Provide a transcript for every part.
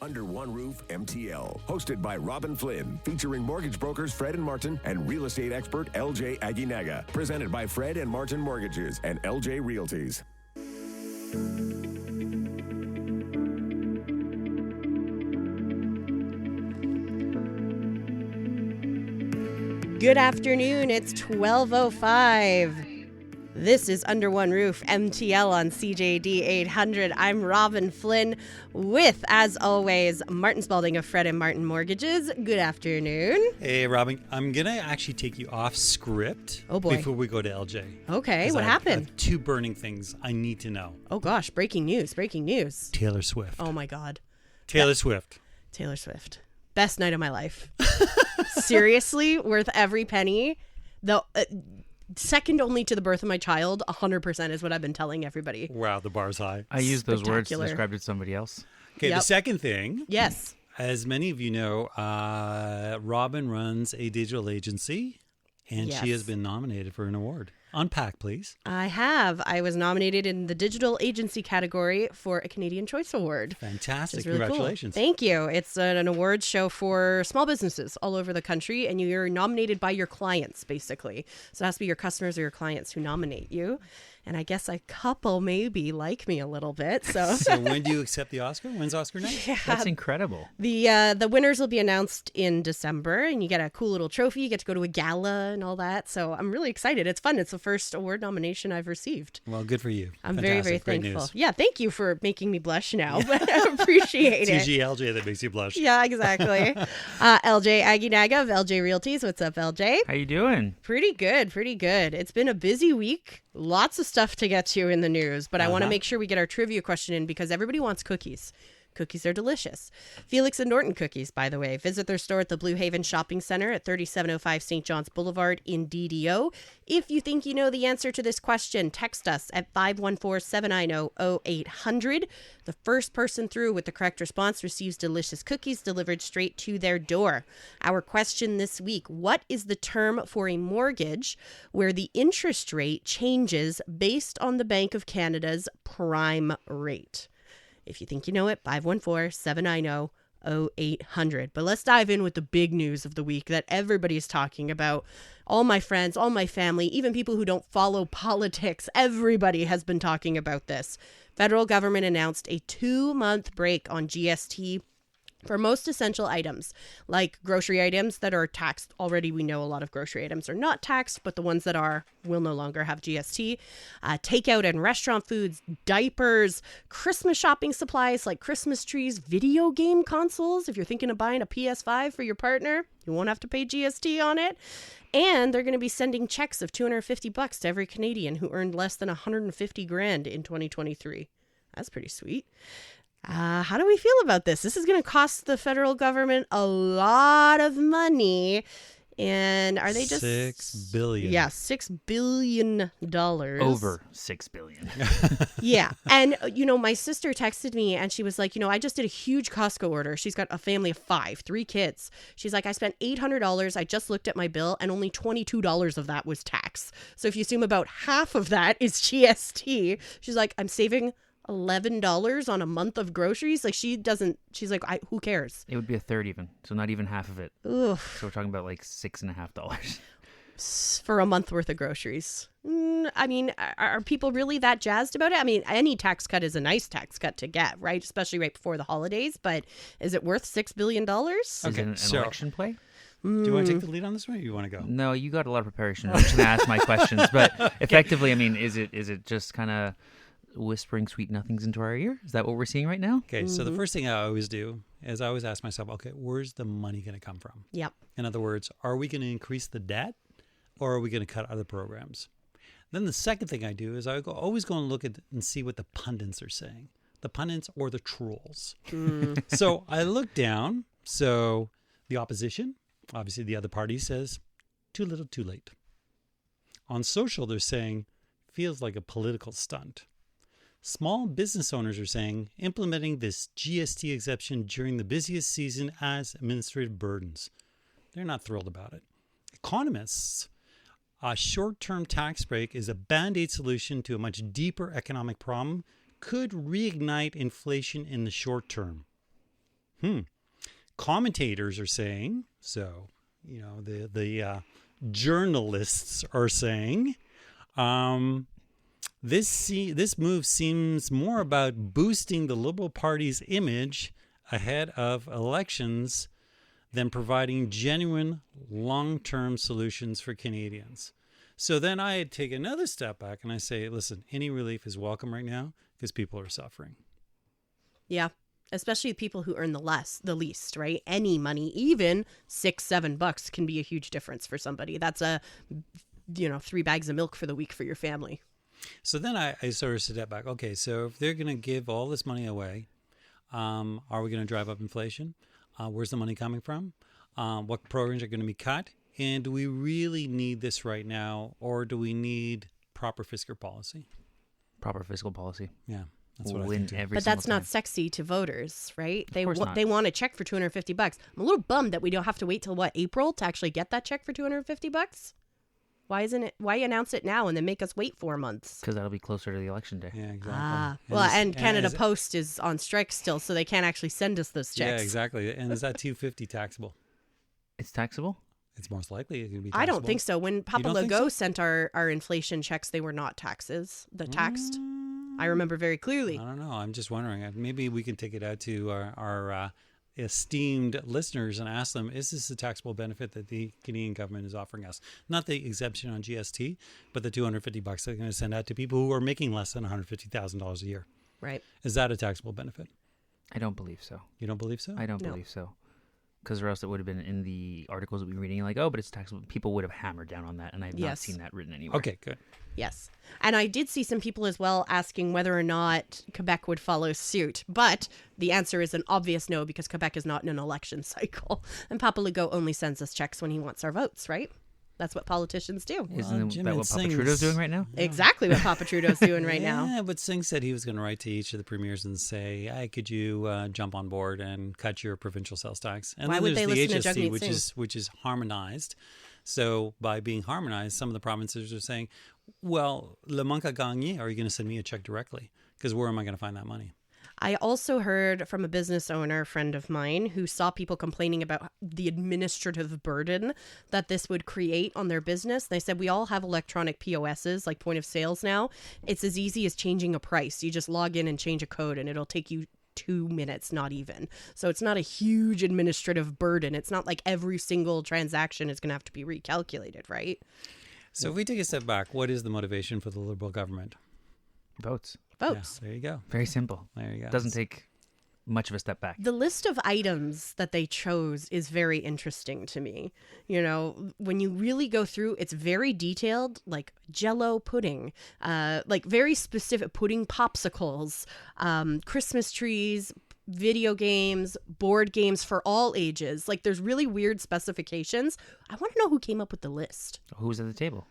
Under One Roof MTL, hosted by Robin Flynn, featuring mortgage brokers Fred and Martin and real estate expert LJ Aguinaga. Presented by Fred and Martin Mortgages and LJ Realties. Good afternoon. It's 12:05. This is Under One Roof MTL on CJD 800. I'm Robin Flynn with, as always, Martin Spalding of Fred and Martin Mortgages. Good afternoon. Hey, Robin. I'm going to actually take you off script before we go to LJ. Okay, what happened? I have two burning things I need to know. Oh, gosh. Breaking news. Taylor Swift. Oh, my God. Taylor Swift. Best night of my life. Seriously, worth every penny. The second only to the birth of my child, 100% is what I've been telling everybody. Wow, the bar's high. I used those words to describe it to somebody else. Okay, The second thing. Yes. As many of you know, Robin runs a digital agency, and she has been nominated for an award. Unpack, please. I have. I was nominated in the digital agency category for a Canadian Choice Award. Fantastic. Really Congratulations. Cool. Thank you. It's an awards show for small businesses all over the country, and you're nominated by your clients, basically. So it has to be your customers or your clients who nominate you. And I guess a couple maybe like me a little bit. So when do you accept the Oscar? When's Oscar night? Yeah. That's incredible. The winners will be announced in December, and you get a cool little trophy. You get to go to a gala and all that. So I'm really excited. It's fun. It's the first award nomination I've received. Well, good for you. I'm Fantastic. very Great thankful. News. Yeah, thank you for making me blush now. I appreciate it. It's usually LJ that makes you blush. Yeah, exactly. LJ Aguinaga of LJ Realties. What's up, LJ? How you doing? Pretty good. It's been a busy week. Lots of stuff to get to in the news, but I want to make sure we get our trivia question in because everybody wants cookies. Cookies are delicious. Felix and Norton Cookies, by the way. Visit their store at the Blue Haven Shopping Center at 3705 St. John's Boulevard in DDO. If you think you know the answer to this question, text us at 514-790-0800. The first person through with the correct response receives delicious cookies delivered straight to their door. Our question this week, what is the term for a mortgage where the interest rate changes based on the Bank of Canada's prime rate? If you think you know it, 514-790-0800. But let's dive in with the big news of the week that everybody's talking about. All my friends, all my family, even people who don't follow politics, everybody has been talking about this. Federal government announced a 2-month break on GST for most essential items, like grocery items that are taxed. Already, we know a lot of grocery items are not taxed, but the ones that are will no longer have GST. Takeout and restaurant foods, diapers, Christmas shopping supplies like Christmas trees, video game consoles. If you're thinking of buying a PS5 for your partner, you won't have to pay GST on it. And they're going to be sending checks of $250 to every Canadian who earned less than $150,000 in 2023. That's pretty sweet. How do we feel about this? This is going to cost the federal government a lot of money. And are they just $6 billion? Yeah, $6 billion. Over $6 billion. Yeah. And, my sister texted me and she was like, I just did a huge Costco order. She's got a family of 3 kids. She's like, I spent $800. I just looked at my bill and only $22 of that was tax. So if you assume about half of that is GST, she's like, I'm saving $11 on a month of groceries. Like she's like, who cares? It would be a third even, so not even half of it. Oof. So we're talking about like $6.50 for a month worth of groceries. I mean, are people really that jazzed about it? I mean, any tax cut is a nice tax cut to get, right? Especially right before the holidays. But is it worth $6 billion? Is it an election play? Do you want to take the lead on this one, or you want to go? No, you got a lot of preparation. I'm just going to ask my questions, but effectively, I mean, is it just kind of whispering sweet nothings into our ear? Is that what we're seeing right now? Okay, so the first thing I always do is I always ask myself, okay, where's the money going to come from? Yep. In other words, are we going to increase the debt or are we going to cut other programs? Then the second thing I do is always go and look at and see what the pundits are saying. The pundits or the trolls. So I look down. So the opposition, obviously the other party, says too little, too late. On social, they're saying feels like a political stunt. Small business owners are saying implementing this GST exemption during the busiest season as administrative burdens. They're not thrilled about it. Economists, a short-term tax break is a band-aid solution to a much deeper economic problem, could reignite inflation in the short term. Commentators are saying, so, you know, the journalists are saying, this move seems more about boosting the Liberal Party's image ahead of elections than providing genuine long-term solutions for Canadians. So then I take another step back and I say, listen, any relief is welcome right now because people are suffering. Yeah. Especially people who earn the least, right? Any money, even $6-7 can be a huge difference for somebody. That's 3 bags of milk for the week for your family. So then I sort of step back. Okay, so if they're going to give all this money away, are we going to drive up inflation? Where's the money coming from? What programs are going to be cut? And do we really need this right now, or do we need proper fiscal policy? Proper fiscal policy. Yeah. That's what I Win think. every But that's single not sexy to voters, right? They course not. they want a check for $250. I'm a little bummed that we don't have to wait till April to actually get that check for $250. Why announce it now and then make us wait 4 months? Because that'll be closer to the election day. Yeah, exactly. And Canada Post is on strike still, so they can't actually send us those checks. Yeah, exactly. And is that $250 taxable? It's taxable? It's most likely going to be taxable. I don't think so. When Papa don't think Legault so? Mm. our inflation checks, they were not taxes. The taxed. I remember very clearly. I don't know. I'm just wondering. Maybe we can take it out to our esteemed listeners and ask them, is this a taxable benefit that the Canadian government is offering us? Not the exemption on GST, but the $250 they're going to send out to people who are making less than $150,000 a year. Right. Is that a taxable benefit? I don't believe so. You don't believe so? I don't No. believe so. Because or else it would have been in the articles that we were reading, like, oh, but it's taxable. People would have hammered down on that, and I've not Yes. seen that written anywhere. Okay, good. Yes. And I did see some people as well asking whether or not Quebec would follow suit. But the answer is an obvious no, because Quebec is not in an election cycle. And Papa Legault only sends us checks when he wants our votes, right? That's what politicians do. Isn't Jim that and what Papa Singh Trudeau's doing right now? Exactly what Papa Trudeau's doing right now. Yeah, but Singh said he was going to write to each of the premiers and say, hey, could you jump on board and cut your provincial sales tax? And Why then would there's they the listen to HST, Jagmeet which is harmonized. So by being harmonized, some of the provinces are saying, well, le manque à gagner, are you going to send me a check directly? Because where am I going to find that money? I also heard from a business owner, a friend of mine, who saw people complaining about the administrative burden that this would create on their business. They said, we all have electronic POSs, like point of sales now. It's as easy as changing a price. You just log in and change a code and it'll take you 2 minutes, not even. So it's not a huge administrative burden. It's not like every single transaction is going to have to be recalculated, right? So if we take a step back, what is the motivation for the Liberal government? Votes. Votes. Yeah, there you go. Very simple. There you go. Doesn't take much of a step back. The list of items that they chose is very interesting to me. You know, when you really go through, it's very detailed, like Jell-O pudding, like very specific pudding popsicles, Christmas trees, video games, board games for all ages. Like there's really weird specifications. I want to know who came up with the list. Who's at the table?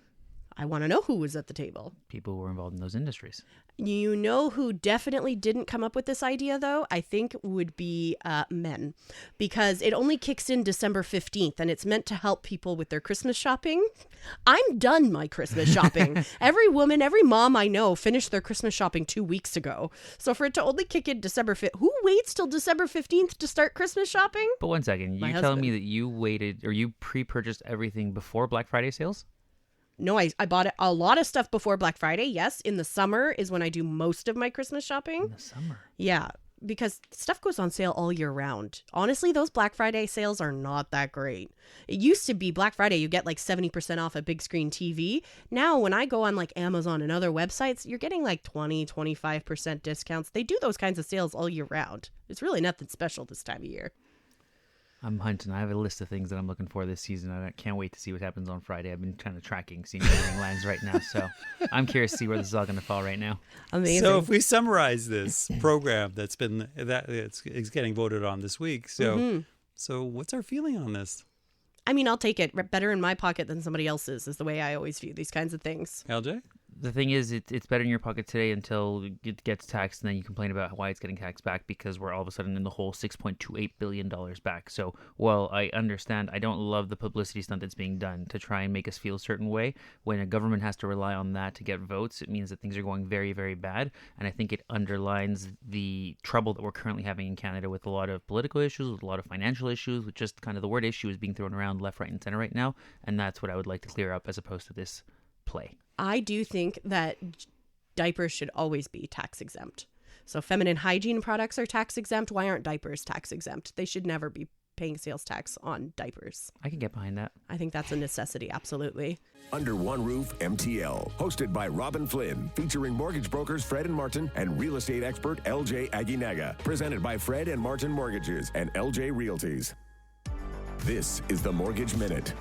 I want to know who was at the table. People who were involved in those industries. You know who definitely didn't come up with this idea, though? I think would be men. Because it only kicks in December 15th, and it's meant to help people with their Christmas shopping. I'm done my Christmas shopping. Every woman, every mom I know finished their Christmas shopping 2 weeks ago. So for it to only kick in December 5th, who waits till December 15th to start Christmas shopping? But one second, My you're telling me husband. that you waited or you pre-purchased everything before Black Friday sales? No, I bought a lot of stuff before Black Friday. Yes, in the summer is when I do most of my Christmas shopping. In the summer. Yeah, because stuff goes on sale all year round. Honestly, those Black Friday sales are not that great. It used to be Black Friday, you get like 70% off a big screen TV. Now, when I go on like Amazon and other websites, you're getting like 20, 25% discounts. They do those kinds of sales all year round. It's really nothing special this time of year. I'm hunting. I have a list of things that I'm looking for this season. I can't wait to see what happens on Friday. I've been kind of tracking, seeing where everything lands right now. So I'm curious to see where this is all going to fall right now. Amazing. So if we summarize this program that's it's getting voted on this week, so what's our feeling on this? I mean, I'll take it. Better in my pocket than somebody else's is the way I always view these kinds of things. LJ? The thing is, it's better in your pocket today until it gets taxed, and then you complain about why it's getting taxed back because we're all of a sudden in the whole $6.28 billion back. So while I understand, I don't love the publicity stunt that's being done to try and make us feel a certain way. When a government has to rely on that to get votes, it means that things are going very, very bad. And I think it underlines the trouble that we're currently having in Canada with a lot of political issues, with a lot of financial issues, with just kind of the word issue is being thrown around left, right, and center right now. And that's what I would like to clear up as opposed to this play. I do think that diapers should always be tax exempt. So feminine hygiene products are tax exempt. Why aren't diapers tax exempt? They should never be paying sales tax on diapers. I can get behind that. I think that's a necessity, absolutely. Under One Roof MTL, hosted by Robin Flynn, featuring mortgage brokers Fred and Martin and real estate expert LJ Aguinaga. Presented by Fred and Martin Mortgages and LJ Realties. This is the Mortgage Minute.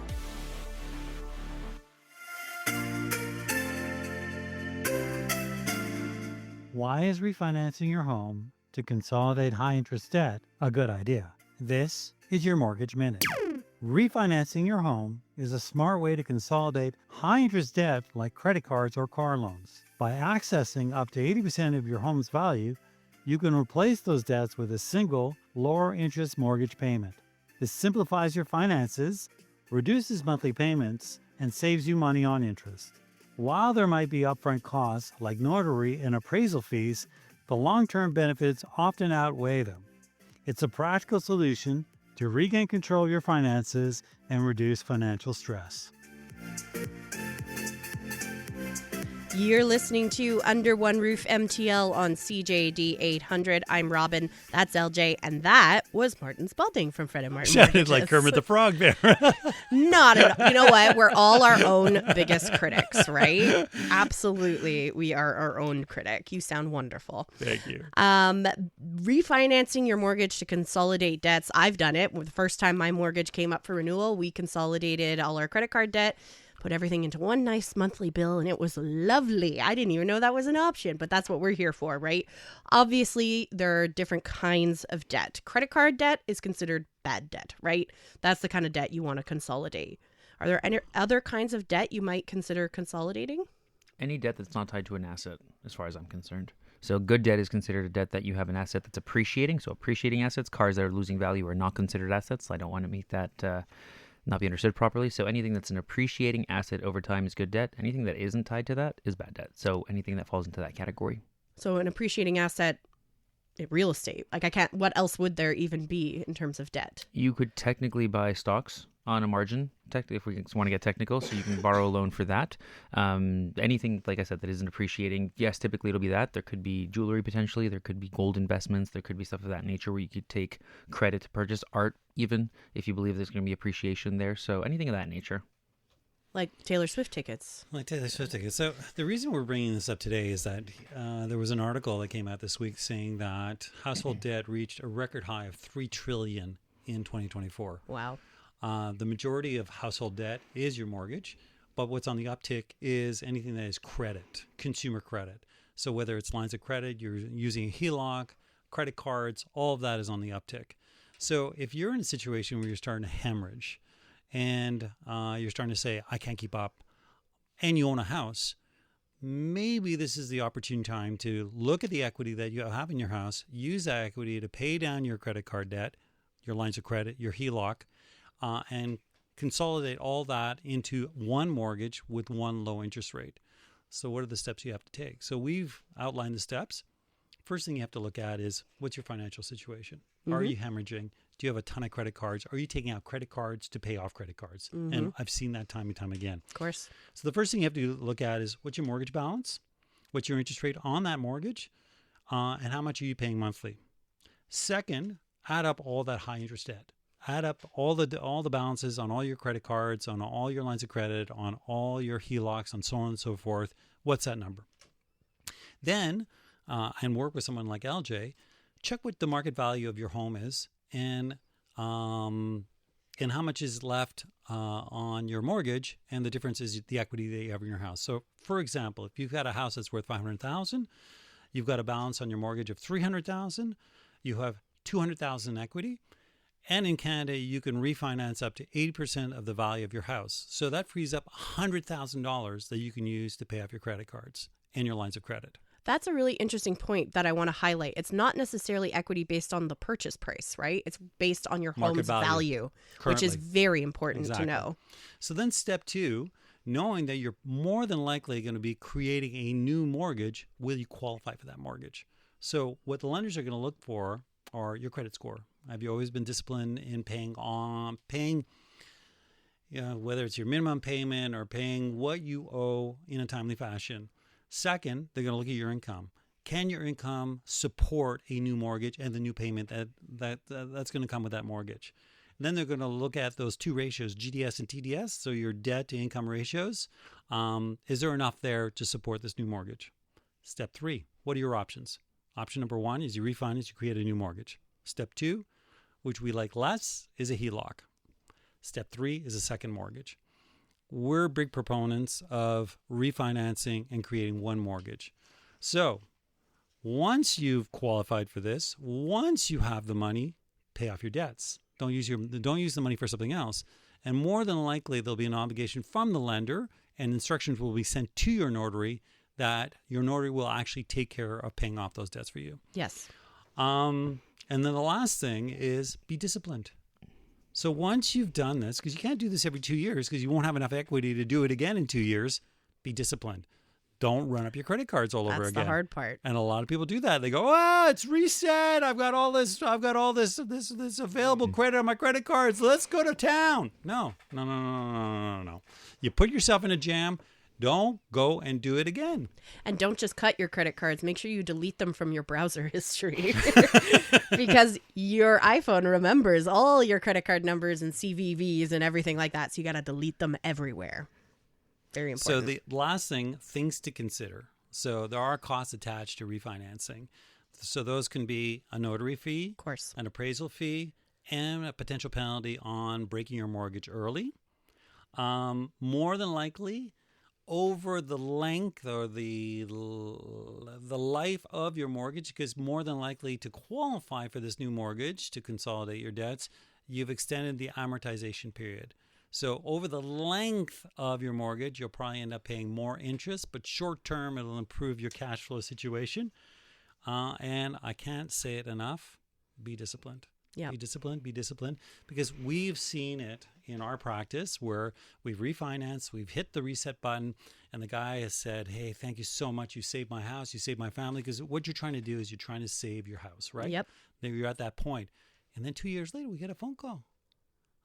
Why is refinancing your home to consolidate high-interest debt a good idea? This is your Mortgage Minute. Refinancing your home is a smart way to consolidate high-interest debt like credit cards or car loans. By accessing up to 80% of your home's value, you can replace those debts with a single, lower-interest mortgage payment. This simplifies your finances, reduces monthly payments, and saves you money on interest. While there might be upfront costs like notary and appraisal fees, the long-term benefits often outweigh them. It's a practical solution to regain control of your finances and reduce financial stress. You're listening to Under One Roof MTL on CJD 800. I'm Robin. That's LJ. And that was Martin Spalding from Fred and Martin Sounded Mortgages. like Kermit the Frog there. Not at all. You know what? We're all our own biggest critics, right? Absolutely. We are our own critic. You sound wonderful. Thank you. Refinancing your mortgage to consolidate debts. I've done it. The first time my mortgage came up for renewal, we consolidated all our credit card debt, put everything into one nice monthly bill, and it was lovely. I didn't even know that was an option, but that's what we're here for, right? Obviously, there are different kinds of debt. Credit card debt is considered bad debt, right? That's the kind of debt you want to consolidate. Are there any other kinds of debt you might consider consolidating? Any debt that's not tied to an asset, as far as I'm concerned. So good debt is considered a debt that you have an asset that's appreciating. So appreciating assets, cars that are losing value are not considered assets. I don't want to make that not be understood properly. So anything that's an appreciating asset over time is good debt. Anything that isn't tied to that is bad debt. So anything that falls into that category. So an appreciating asset, real estate. What else would there even be in terms of debt? You could technically buy stocks on a margin, if we want to get technical, so you can borrow a loan for that. Anything, like I said, that isn't appreciating, yes, typically it'll be that. There could be jewelry potentially, there could be gold investments, there could be stuff of that nature where you could take credit to purchase art, even if you believe there's going to be appreciation there. So anything of that nature. Like Taylor Swift tickets. Like Taylor Swift tickets. So the reason we're bringing this up today is that there was an article that came out this week saying that household debt reached a record high of $3 trillion in 2024. Wow. The majority of household debt is your mortgage, but what's on the uptick is anything that is credit, consumer credit. So whether it's lines of credit, you're using a HELOC, credit cards, all of that is on the uptick. So if you're in a situation where you're starting to hemorrhage and you're starting to say, I can't keep up, and you own a house, maybe this is the opportune time to look at the equity that you have in your house, use that equity to pay down your credit card debt, your lines of credit, your HELOC, and consolidate all that into one mortgage with one low interest rate. So what are the steps you have to take? So we've outlined the steps. First thing you have to look at is, what's your financial situation? Mm-hmm. Are you hemorrhaging? Do you have a ton of credit cards? Are you taking out credit cards to pay off credit cards? Mm-hmm. And I've seen that time and time again. Of course. So the first thing you have to look at is, what's your mortgage balance? What's your interest rate on that mortgage? And how much are you paying monthly? Second, add up all that high interest debt. Add up all the balances on all your credit cards, on all your lines of credit, on all your HELOCs, and so on and so forth. What's that number? Then, and work with someone like LJ, check what the market value of your home is, and how much is left on your mortgage, and the difference is the equity that you have in your house. So, for example, if you've got a house that's worth $500,000, you've got a balance on your mortgage of $300,000, you have $200,000 equity, And in Canada, you can refinance up to 80% of the value of your house. So that frees up $100,000 that you can use to pay off your credit cards and your lines of credit. That's a really interesting point that I want to highlight. It's not necessarily equity based on the purchase price, right? It's based on your Market home's value, which is very important to know. So then step 2, knowing that you're more than likely going to be creating a new mortgage, will you qualify for that mortgage? So what the lenders are going to look for are your credit score. Have you always been disciplined in paying, whether it's your minimum payment or paying what you owe in a timely fashion? Second, they're going to look at your income. Can your income support a new mortgage and the new payment that's going to come with that mortgage? And then they're going to look at those 2 ratios, GDS and TDS, so your debt to income ratios. Is there enough there to support this new mortgage? Step 3, what are your options? Option number 1 is you refinance, you create a new mortgage. Step 2, which we like less, is a HELOC. Step 3 is a second mortgage. We're big proponents of refinancing and creating one mortgage. So once you've qualified for this, once you have the money, pay off your debts. Don't use the money for something else. And more than likely, there'll be an obligation from the lender, and instructions will be sent to your notary that your notary will actually take care of paying off those debts for you. Yes. And then the last thing is be disciplined. So once you've done this, because you can't do this every 2 years because you won't have enough equity to do it again in 2 years, be disciplined. Don't run up your credit cards all over again. That's the hard part. And a lot of people do that. They go, it's reset. I've got all this available credit on my credit cards. Let's go to town. No. You put yourself in a jam. Don't go and do it again. And don't just cut your credit cards. Make sure you delete them from your browser history because your iPhone remembers all your credit card numbers and CVVs and everything like that. So you got to delete them everywhere. Very important. So the last things to consider. So there are costs attached to refinancing. So those can be a notary fee, of course, an appraisal fee, and a potential penalty on breaking your mortgage early. More than likely, over the length or the life of your mortgage, because more than likely to qualify for this new mortgage to consolidate your debts, you've extended the amortization period. So over the length of your mortgage, you'll probably end up paying more interest, but short term, it'll improve your cash flow situation. And I can't say it enough, be disciplined. Yeah. Be disciplined, because we've seen it in our practice where we've refinanced, we've hit the reset button, and the guy has said, hey, thank you so much. You saved my house. You saved my family. Because what you're trying to do is you're trying to save your house, right? Yep. Then you're at that point. And then 2 years later, we get a phone call.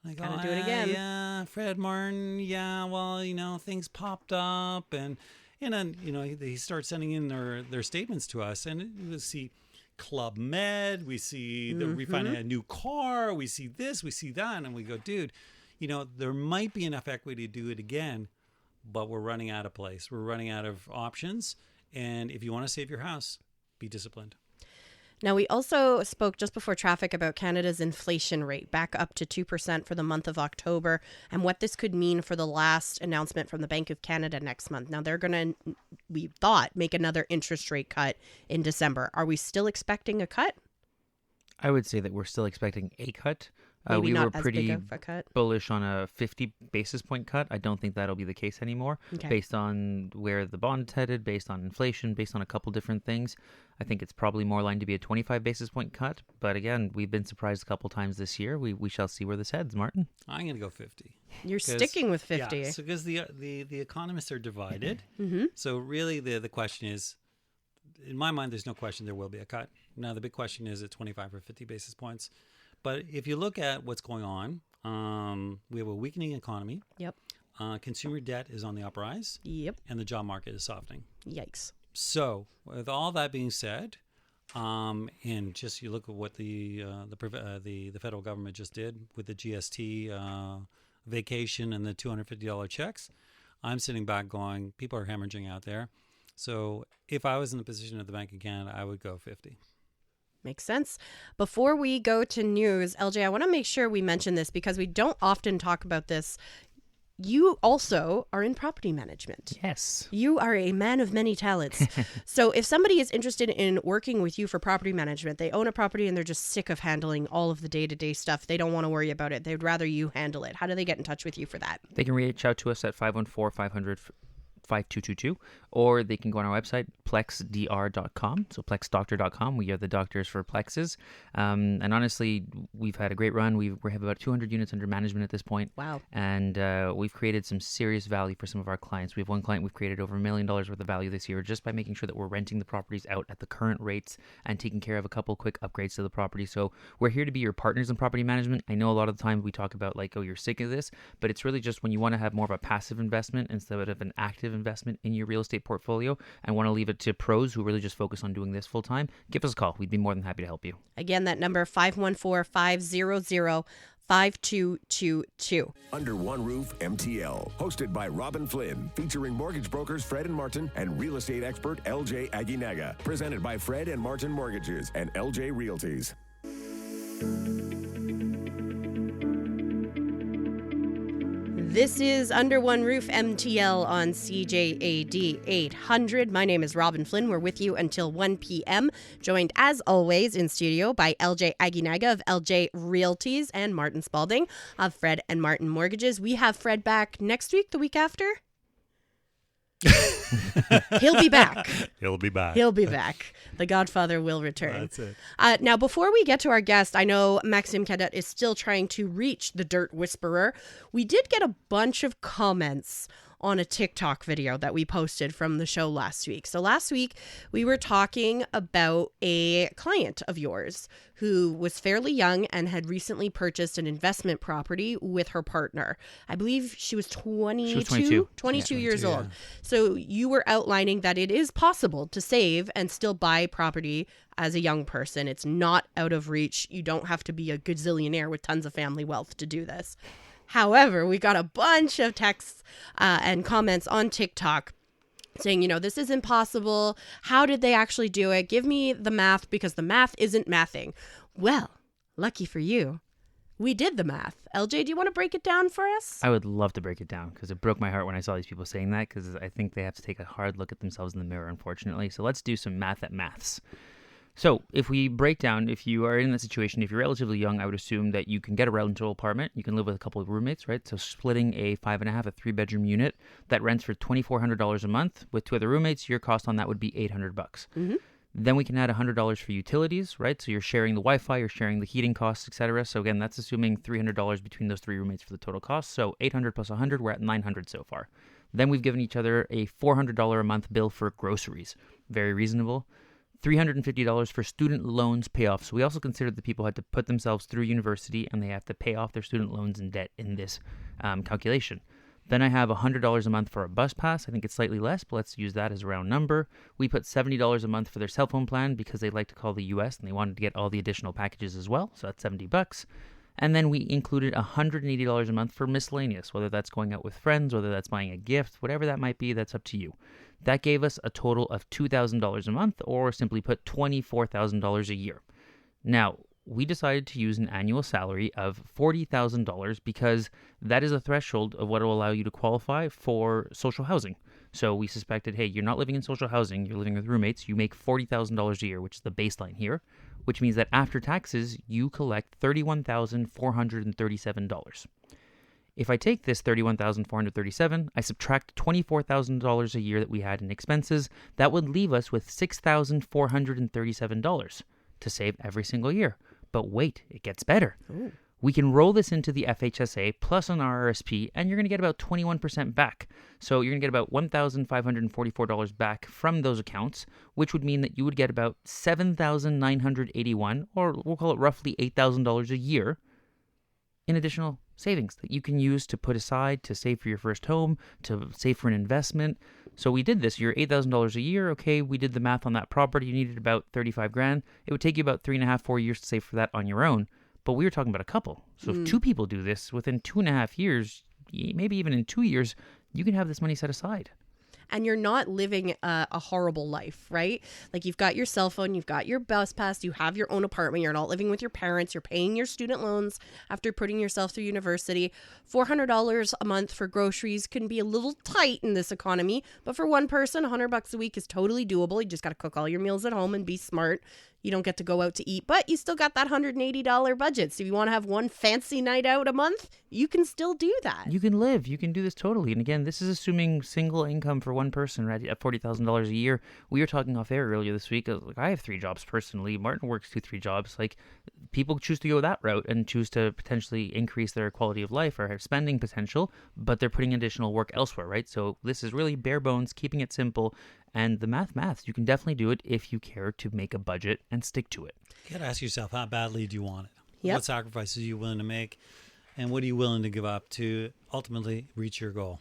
Like, Gotta do it again. Yeah, Fred Martin. Yeah, well, things popped up. And then, they start sending in their statements to us. And we see Club Med, we see the refinance a new car, we see this, we see that. And we go, dude, there might be enough equity to do it again, but we're running out of place. We're running out of options. And if you want to save your house, be disciplined. Now, we also spoke just before traffic about Canada's inflation rate back up to 2% for the month of October and what this could mean for the last announcement from the Bank of Canada next month. Now, they're going to, we thought, make another interest rate cut in December. Are we still expecting a cut? I would say that we're still expecting a cut. Maybe we not were as pretty big of a cut. bullish on a 50 basis point cut. I don't think that'll be the case anymore, based on where the bond's headed, based on inflation, based on a couple different things. I think it's probably more likely to be a 25 basis point cut. But again, we've been surprised a couple times this year. We shall see where this heads, Martin. I'm going to go 50. You're sticking with 50. Yeah, so because the economists are divided. So really the question is, in my mind, there's no question there will be a cut. Now, the big question is at 25 or 50 basis points. But if you look at what's going on, we have a weakening economy. Yep. Consumer debt is on the uprise. Yep. And the job market is softening. Yikes. So with all that being said, and just you look at what the federal government just did with the GST vacation and the $250 checks, I'm sitting back going, people are hemorrhaging out there. So if I was in the position of the Bank of Canada, I would go 50. Makes sense. Before we go to news, LJ, I want to make sure we mention this because we don't often talk about this. you also are in property management. Yes. You are a man of many talents. So if somebody is interested in working with you for property management, they own a property and they're just sick of handling all of the day-to-day stuff. They don't want to worry about it. They'd rather you handle it. How do they get in touch with you for that? They can reach out to us at 514-500-5222, or they can go on our website, plexdr.com. So plexdoctor.com. We are the doctors for plexes. And honestly, we've had a great run. We have about 200 units under management at this point. Wow. And we've created some serious value for some of our clients. We have one client we've created over $1 million worth of value this year just by making sure that we're renting the properties out at the current rates and taking care of a couple quick upgrades to the property. So we're here to be your partners in property management. I know a lot of the time we talk about like, oh, you're sick of this, but it's really just when you want to have more of a passive investment instead of an active investment in your real estate portfolio and want to leave it to pros who really just focus on doing this full time, give us a call. We'd be more than happy to help you. Again, that number 514-500-5222. Under One Roof MTL, hosted by Robin Flynn, featuring mortgage brokers Fred and Martin and real estate expert LJ Aguinaga. Presented by Fred and Martin Mortgages and LJ Realties. This is Under One Roof MTL on CJAD 800. My name is Robin Flynn. We're with you until 1 p.m. Joined, as always, in studio by LJ Aguinaga of LJ Realties and Martin Spalding of Fred and Martin Mortgages. We have Fred back next week, the week after. He'll be back. He'll be back. He'll be back. The Godfather will return. That's it. Now, before we get to our guest, I know Maxime Cadet is still trying to reach the Dirt Whisperer. We did get a bunch of comments on a TikTok video that we posted from the show last week. So last week, we were talking about a client of yours who was fairly young and had recently purchased an investment property with her partner. I believe she was 22 years old. So you were outlining that it is possible to save and still buy property as a young person. It's not out of reach. You don't have to be a gazillionaire with tons of family wealth to do this. However, we got a bunch of texts and comments on TikTok saying, this is impossible. How did they actually do it? Give me the math because the math isn't mathing. Well, lucky for you, we did the math. LJ, do you want to break it down for us? I would love to break it down because it broke my heart when I saw these people saying that because I think they have to take a hard look at themselves in the mirror, unfortunately. So let's do some math at maths. So if we break down, if you are in that situation, if you're relatively young, I would assume that you can get a rental apartment. You can live with a couple of roommates, right? So splitting a 5.5, a 3-bedroom unit that rents for $2,400 a month with 2 other roommates, your cost on that would be $800. Mm-hmm. Then we can add $100 for utilities, right? So you're sharing the Wi-Fi, you're sharing the heating costs, etc. So again, that's assuming $300 between those 3 roommates for the total cost. So 800 plus 100, we're at 900 so far. Then we've given each other a $400 a month bill for groceries. Very reasonable. $350 for student loans payoff. So we also considered that people had to put themselves through university and they have to pay off their student loans and debt in this calculation. Then I have $100 a month for a bus pass. I think it's slightly less, but let's use that as a round number. We put $70 a month for their cell phone plan because they like to call the US and they wanted to get all the additional packages as well. So that's $70. And then we included $180 a month for miscellaneous, whether that's going out with friends, whether that's buying a gift, whatever that might be, that's up to you. That gave us a total of $2,000 a month, or simply put, $24,000 a year. Now, we decided to use an annual salary of $40,000 because that is a threshold of what will allow you to qualify for social housing. So we suspected, hey, you're not living in social housing, you're living with roommates, you make $40,000 a year, which is the baseline here, which means that after taxes, you collect $31,437. If I take this $31,437, I subtract $24,000 a year that we had in expenses, that would leave us with $6,437 to save every single year. But wait, it gets better. Ooh. We can roll this into the FHSA plus an RRSP, and you're going to get about 21% back. So you're going to get about $1,544 back from those accounts, which would mean that you would get about $7,981, or we'll call it roughly $8,000 a year in additional savings that you can use to put aside, to save for your first home, to save for an investment. So we did this. You're $8,000 a year. Okay, we did the math on that property. You needed about $35,000. It would take you about 3.5-4 years to save for that on your own. But we were talking about a couple. So if 2 people do this within 2.5 years, maybe even in 2 years, you can have this money set aside. and you're not living a horrible life, right? Like you've got your cell phone, you've got your bus pass, you have your own apartment, you're not living with your parents, you're paying your student loans after putting yourself through university. $400 a month for groceries can be a little tight in this economy, but for one person, $100 a week is totally doable. You just got to cook all your meals at home and be smart. You don't get to go out to eat, but you still got that $180 budget. So if you want to have one fancy night out a month, you can still do that. You can live. You can do this totally. And again, this is assuming single income for one person, right? At $40,000 a year. We were talking off air earlier this week. Like, I have 3 jobs personally. Martin works 2-3 jobs. Like, people choose to go that route and choose to potentially increase their quality of life or have spending potential, but they're putting additional work elsewhere, right? So this is really bare bones, keeping it simple. And the maths, you can definitely do it if you care to make a budget and stick to it. You got to ask yourself, how badly do you want it? Yep. What sacrifices are you willing to make? And what are you willing to give up to ultimately reach your goal?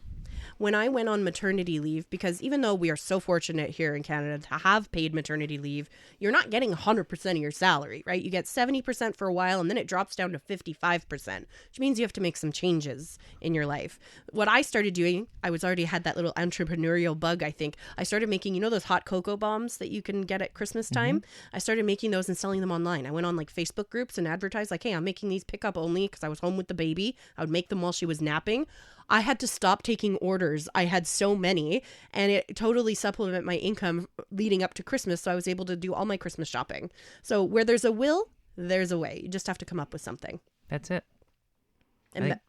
When I went on maternity leave, because even though we are so fortunate here in Canada to have paid maternity leave, you're not getting 100% of your salary, right? You get 70% for a while and then it drops down to 55%, which means you have to make some changes in your life. What I started doing, I was already had that little entrepreneurial bug, I think. I started making, those hot cocoa bombs that you can get at Christmas time? I started making those and selling them online. I went on like Facebook groups and advertised like, hey, I'm making these pickup only because I was home with the baby. I would make them while she was napping. I had to stop taking orders. I had so many, and it totally supplemented my income leading up to Christmas. So I was able to do all my Christmas shopping. So where there's a will, there's a way. You just have to come up with something. That's it. And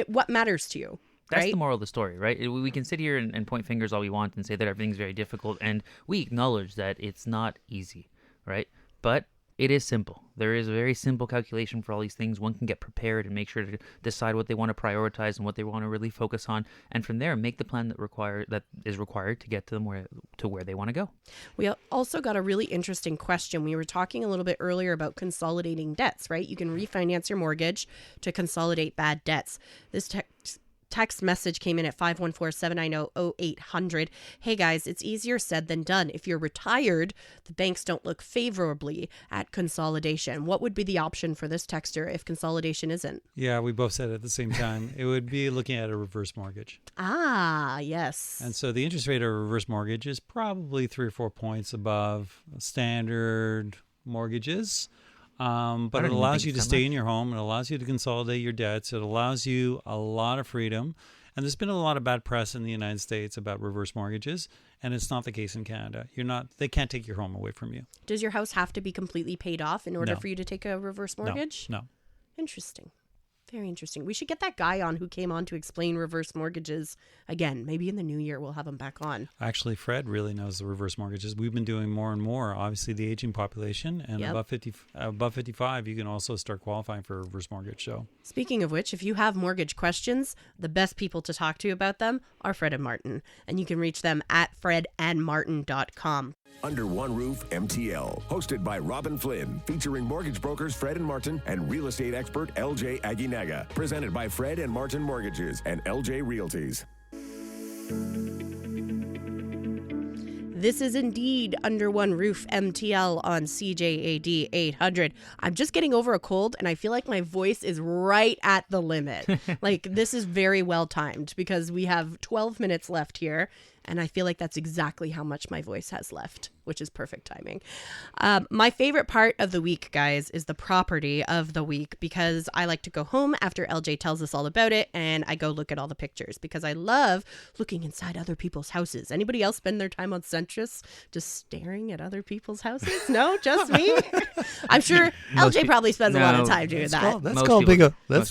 what matters to you. That's right? the moral of the story, right? We can sit here and point fingers all we want and say that everything's very difficult, and we acknowledge that it's not easy, right? But it is simple. There is a very simple calculation for all these things. One can get prepared and make sure to decide what they want to prioritize and what they want to really focus on, and from there make the plan that is required to get to them where they want to go. We also got a really interesting question. We were talking a little bit earlier about consolidating debts, right? You can refinance your mortgage to consolidate bad debts. This text message came in at 514-790-0800. Hey guys, it's easier said than done. If you're retired, the banks don't look favorably at consolidation. What would be the option for this texter if consolidation isn't? Yeah, we both said it at the same time. It would be looking at a reverse mortgage. Ah, yes. And so the interest rate of a reverse mortgage is probably 3 or 4 points above standard mortgages. But it allows you to stay in your home. It allows you to consolidate your debts. It allows you a lot of freedom. And there's been a lot of bad press in the United States about reverse mortgages, and it's not the case in Canada. They can't take your home away from you. Does your house have to be completely paid off in order for you to take a reverse mortgage? No. Interesting. Very interesting. We should get that guy on who came on to explain reverse mortgages again. Maybe in the new year we'll have him back on. Actually, Fred really knows the reverse mortgages. We've been doing more and more. Obviously, the aging population, and above 55, you can also start qualifying for a reverse mortgage. So, speaking of which, if you have mortgage questions, the best people to talk to about them are Fred and Martin, and you can reach them at fredandmartin.com. Under One Roof MTL, hosted by Robin Flynn, featuring mortgage brokers Fred and Martin and real estate expert LJ Aguinaga. Presented by Fred and Martin Mortgages and LJ Realties. This is indeed Under One Roof MTL on CJAD 800. I'm just getting over a cold and I feel like my voice is right at the limit. Like this is very well timed because we have 12 minutes left here. And I feel like that's exactly how much my voice has left, which is perfect timing. My favorite part of the week, guys, is the property of the week because I like to go home after LJ tells us all about it and I go look at all the pictures because I love looking inside other people's houses. Anybody else spend their time on Centris just staring at other people's houses? No, just me? I'm sure LJ probably spends a lot of time doing that. That's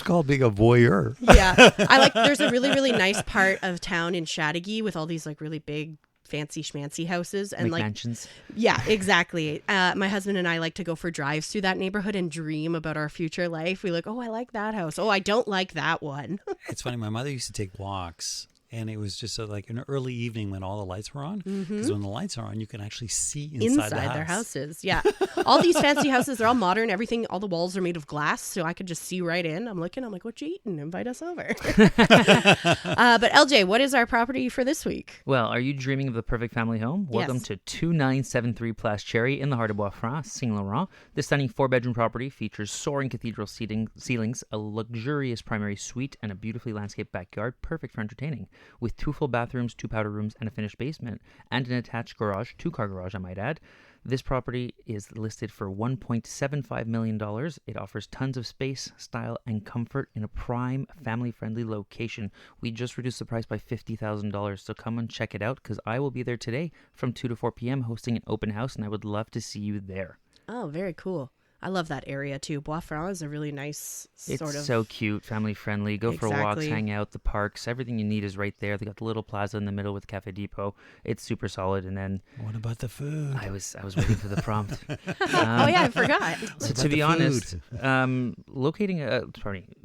called being a voyeur. Yeah. There's a really, really nice part of town in Chateauguay with all these like really big fancy schmancy houses and like mansions. Yeah, exactly. My husband and I like to go for drives through that neighborhood and dream about our future life. We like, oh, I like that house. Oh, I don't like that one. It's funny. My mother used to take walks. And it was just like an early evening when all the lights were on. Because when the lights are on, you can actually see inside the house. Their houses. Yeah. All these fancy houses, they're all modern. Everything, all the walls are made of glass. So I could just see right in. I'm like, what you eating? Invite us over. But LJ, what is our property for this week? Well, are you dreaming of the perfect family home? Welcome to 2973 Place Cherry in the heart of Bois-Franc, Saint-Laurent. This stunning 4-bedroom property features soaring cathedral ceilings, a luxurious primary suite, and a beautifully landscaped backyard, perfect for entertaining. with 2 full bathrooms, 2 powder rooms, and a finished basement, and an attached garage, 2-car garage, I might add. This property is listed for $1.75 million. It offers tons of space, style, and comfort in a prime, family-friendly location. We just reduced the price by $50,000, so come and check it out, because I will be there today from 2 to 4 p.m. hosting an open house, and I would love to see you there. Oh, very cool. I love that area too. Bois Franc is a really nice It's sort of... so cute, family friendly. Go for walks, Exactly. hang out, the parks. Everything you need is right there. They got the little plaza in the middle with Cafe Depot. It's super solid. And then What about the food? I was waiting for the prompt. Oh yeah, I forgot. So to be honest,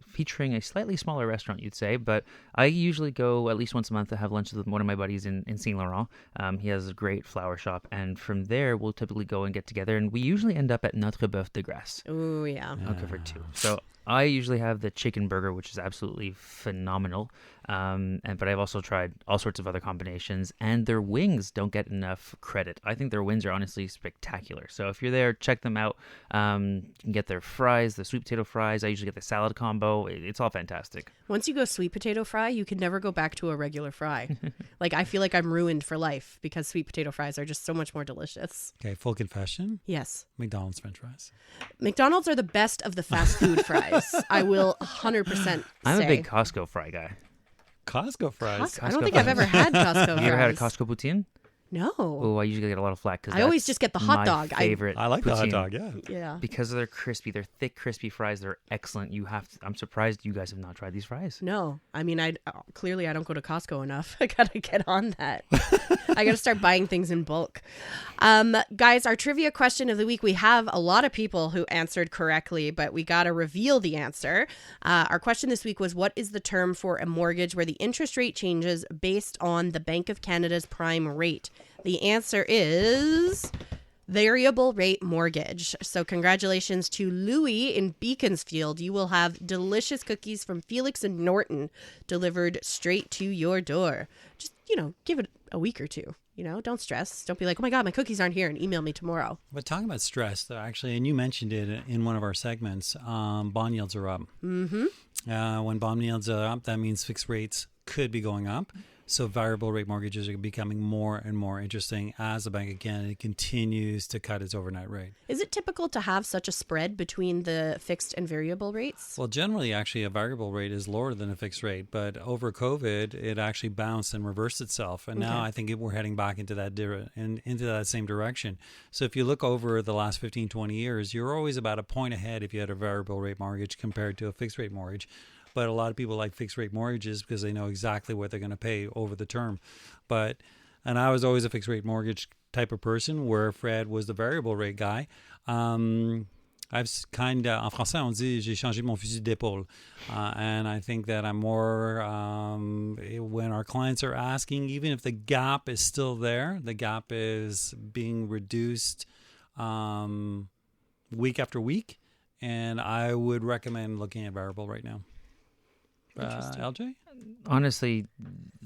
featuring a slightly smaller restaurant, you'd say, but I usually go at least once a month to have lunch with one of my buddies in Saint Laurent. He has a great flower shop, and from there we'll typically go and get together, and we usually end up at Notre Boeuf de Grasse. Oh yeah. Okay, for 2. So I usually have the chicken burger, which is absolutely phenomenal. But I've also tried all sorts of other combinations, and their wings don't get enough credit. I think their wings are honestly spectacular. So if you're there, check them out. You can get their fries, the sweet potato fries. I usually get the salad combo. It's all fantastic. Once you go sweet potato fry, you can never go back to a regular fry. Like I feel like I'm ruined for life because sweet potato fries are just so much more delicious. Okay, full confession. Yes. McDonald's French fries. McDonald's are the best of the fast food fries. I will 100% say. I'm a big Costco fry guy. Costco fries. I don't think I've ever had Costco fries. You ever had a Costco poutine? No. Oh, I usually get a lot of flack because I always just get the hot dog. Favorite. I like the hot poutine. dog, yeah. Yeah. Because they're crispy. They're thick, crispy fries. They're excellent. I'm surprised you guys have not tried these fries. No. I mean, clearly I don't go to Costco enough. I got to get on that. I got to start buying things in bulk. Guys, our trivia question of the week, we have a lot of people who answered correctly, but we got to reveal the answer. Our question this week was, what is the term for a mortgage where the interest rate changes based on the Bank of Canada's prime rate? The answer is variable rate mortgage. So congratulations to Louis in Beaconsfield. You will have delicious cookies from Felix and Norton delivered straight to your door. Just, give it a week or two. Don't stress. Don't be like, oh my God, my cookies aren't here, and email me tomorrow. But talking about stress, though, actually, and you mentioned it in one of our segments, bond yields are up. Mm-hmm. When bond yields are up, that means fixed rates could be going up. So variable rate mortgages are becoming more and more interesting as the Bank of Canada continues to cut its overnight rate. Is it typical to have such a spread between the fixed and variable rates? Well, generally, actually, a variable rate is lower than a fixed rate. But over COVID, it actually bounced and reversed itself. And now I think we're heading back into that same direction. So if you look over the last 15, 20 years, you're always about a point ahead if you had a variable rate mortgage compared to a fixed rate mortgage. But a lot of people like fixed rate mortgages because they know exactly what they're going to pay over the term. And I was always a fixed rate mortgage type of person, where Fred was the variable rate guy. En français, on dit, j'ai changé mon fusil d'épaule. And I think that I'm more, when our clients are asking, even if the gap is still there, the gap is being reduced week after week. And I would recommend looking at variable right now. LJ? Honestly,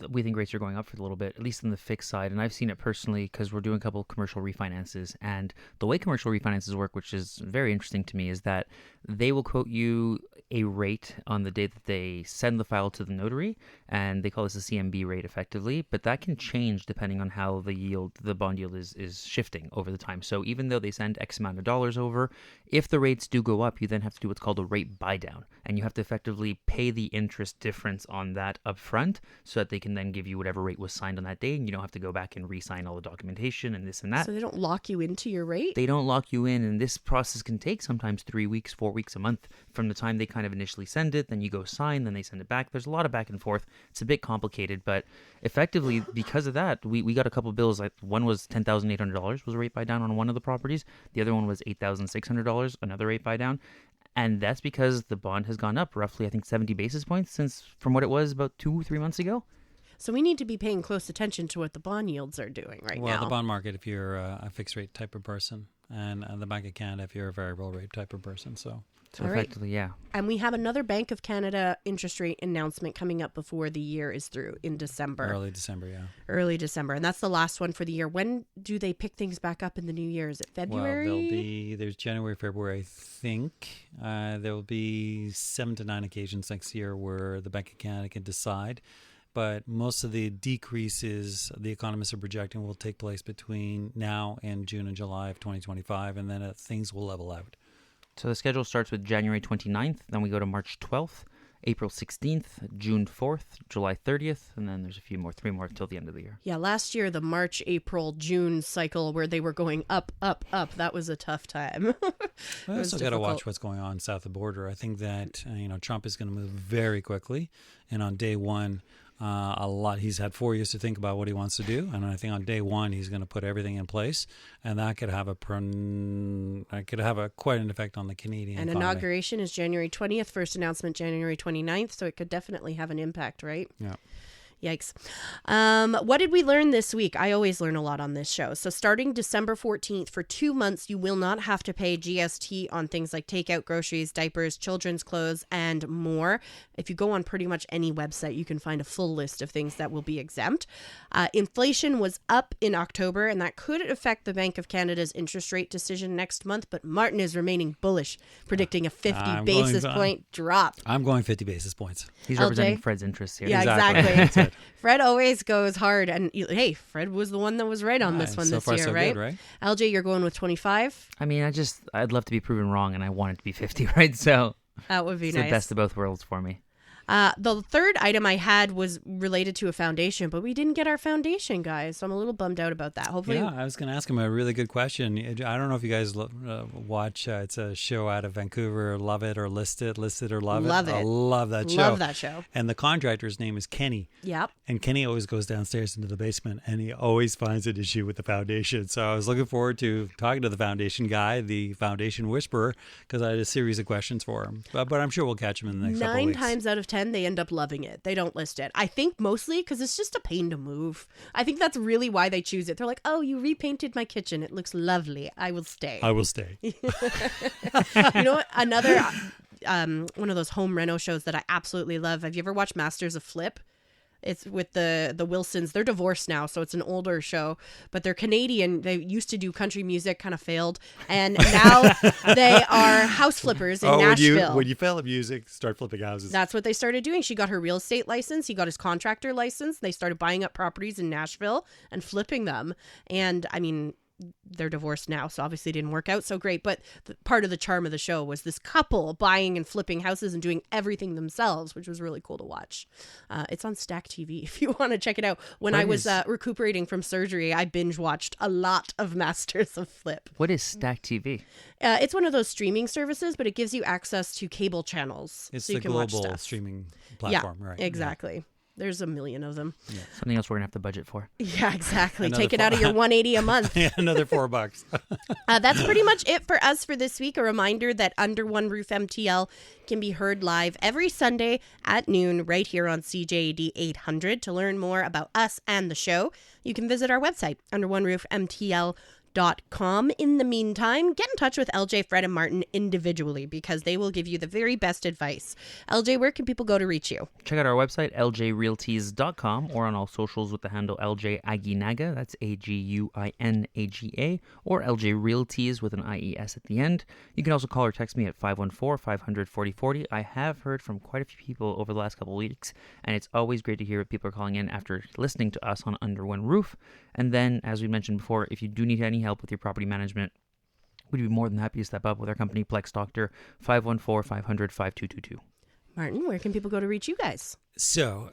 we think rates are going up for a little bit, at least on the fixed side. And I've seen it personally because we're doing a couple of commercial refinances. And the way commercial refinances work, which is very interesting to me, is that they will quote you a rate on the day that they send the file to the notary, and they call this a CMB rate effectively, but that can change depending on how the bond yield is shifting over the time. So even though they send X amount of dollars over, if the rates do go up, you then have to do what's called a rate buy down, and you have to effectively pay the interest difference on that up front so that they can then give you whatever rate was signed on that day, and you don't have to go back and re-sign all the documentation and this and that. So they don't lock you into your rate? They don't lock you in, and this process can take sometimes 3 weeks, 4 weeks, a month from the time they kind of initially send it, then you go sign, then they send it back. There's a lot of back and forth. It's a bit complicated, but effectively, because of that, we got a couple of bills. Like one was $10,800 was a rate buy down on one of the properties. The other one was $8,600, another rate buy down. And that's because the bond has gone up roughly, I think, 70 basis points from what it was about 2-3 months ago. So we need to be paying close attention to what the bond yields are doing now. Well, the bond market, if you're a fixed rate type of person, and the Bank of Canada, if you're a variable rate type of person. So All right. effectively, yeah. And we have another Bank of Canada interest rate announcement coming up before the year is through in December. Early December, yeah. Early December. And that's the last one for the year. When do they pick things back up in the new year? Is it February? Well, there's January, February, I think. There will be 7 to 9 occasions next year where the Bank of Canada can decide. but most of the decreases the economists are projecting will take place between now and June and July of 2025, and then things will level out. So the schedule starts with January 29th, then we go to March 12th, April 16th, June 4th, July 30th, and then there's three more till the end of the year. Yeah, last year, the March, April, June cycle where they were going up, up, up, that was a tough time. We also got to watch what's going on south of the border. I think that, Trump is going to move very quickly. And on day one, he's had 4 years to think about what he wants to do. And I think on day one, he's going to put everything in place. And that could have quite an effect on the Canadian economy. Inauguration is January 20th, first announcement January 29th. So it could definitely have an impact, right? Yeah. Yikes. What did we learn this week? I always learn a lot on this show. So starting December 14th, for 2 months, you will not have to pay GST on things like takeout, groceries, diapers, children's clothes, and more. If you go on pretty much any website, you can find a full list of things that will be exempt. Inflation was up in October, and that could affect the Bank of Canada's interest rate decision next month, but Martin is remaining bullish, predicting a 50 basis point drop. I'm going 50 basis points. He's LJ? representing Fred's interests here. Yeah, Exactly. exactly. Fred always goes hard, and hey, Fred was the one that was right on this one so this far, year, so right? good, right? LJ, you're going with 25. I mean, I'd love to be proven wrong, and I want it to be 50, right? So That would be it's nice. the best of both worlds for me. The third item I had was related to a foundation, but we didn't get our foundation, guys. So I'm a little bummed out about that. Hopefully, Yeah, I was going to ask him a really good question. I don't know if you guys watch. It's a show out of Vancouver. Love it or list it or love it. Love it. I love that show. Love that show. And the contractor's name is Kenny. Yep. And Kenny always goes downstairs into the basement, and he always finds an issue with the foundation. So I was looking forward to talking to the foundation guy, the foundation whisperer, because I had a series of questions for him. But I'm sure we'll catch him in the next couple of 9 weeks. times out of 10, they end up loving it. They don't list it. I think mostly because it's just a pain to move. I think that's really why they choose it. They're like, oh, you repainted my kitchen. It looks lovely. I will stay. I will stay. You know what? Another one of those home reno shows that I absolutely love. Have you ever watched Masters of Flip? It's with the Wilsons. They're divorced now, so it's an older show. But they're Canadian. They used to do country music, kind of failed. And now they are house flippers in Nashville. When you fail at music, start flipping houses. That's what they started doing. She got her real estate license. He got his contractor license. They started buying up properties in Nashville and flipping them. And, I mean, they're divorced now, so obviously it didn't work out so great. But part of the charm of the show was this couple buying and flipping houses and doing everything themselves, which was really cool to watch. It's on Stack TV if you want to check it out. When I was recuperating from surgery, I binge watched a lot of Masters of Flip. What is Stack TV? It's one of those streaming services, but it gives you access to cable channels. It's so you the can watch global stuff. streaming platform, Yeah, right? exactly. There's a million of them. Something else we're going to have to budget for. Yeah, exactly. Another Take it out of your $180 a month. Yeah, another $4. That's pretty much it for us for this week. A reminder that Under One Roof MTL can be heard live every Sunday at noon right here on CJAD 800. To learn more about us and the show, you can visit our website, underoneroofmtl.com. In the meantime, get in touch with LJ, Fred, and Martin individually because they will give you the very best advice. LJ, where can people go to reach you? Check out our website, ljrealties.com, or on all socials with the handle LJ Aguinaga. That's Aguinaga, or LJ Realties with an IES at the end. You can also call or text me at 514-500-4040. I have heard from quite a few people over the last couple of weeks, and it's always great to hear what people are calling in after listening to us on Under One Roof. And then, as we mentioned before, if you do need any help with your property management, we'd be more than happy to step up with our company, Plex Doctor, 514-500-5222. Martin, where can people go to reach you guys? So,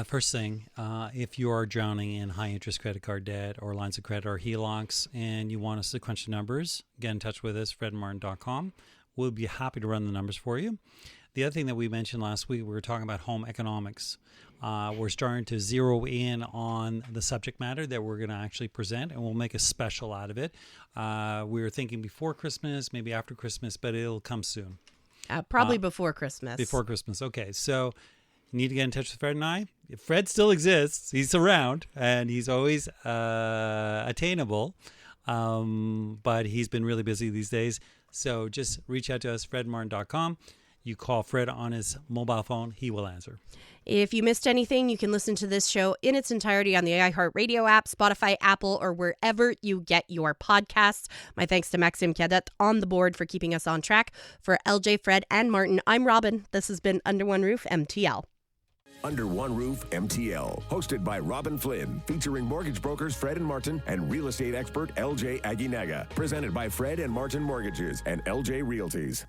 first thing, if you are drowning in high-interest credit card debt or lines of credit or HELOCs and you want us to crunch the numbers, get in touch with us, fredmartin.com. We'll be happy to run the numbers for you. The other thing that we mentioned last week, we were talking about home economics. We're starting to zero in on the subject matter that we're going to actually present, and we'll make a special out of it. We were thinking before Christmas, maybe after Christmas, but it'll come soon. Probably before Christmas. Before Christmas. Okay, so you need to get in touch with Fred and I. If Fred still exists, he's around, and he's always attainable, but he's been really busy these days. So just reach out to us, fredmartin.com. You call Fred on his mobile phone, he will answer. If you missed anything, you can listen to this show in its entirety on the iHeartRadio app, Spotify, Apple, or wherever you get your podcasts. My thanks to Maxime Cadet on the board for keeping us on track. For LJ, Fred, and Martin, I'm Robin. This has been Under One Roof MTL. Under One Roof MTL, hosted by Robin Flynn, featuring mortgage brokers Fred and Martin and real estate expert LJ Aguinaga. Presented by Fred and Martin Mortgages and LJ Realties.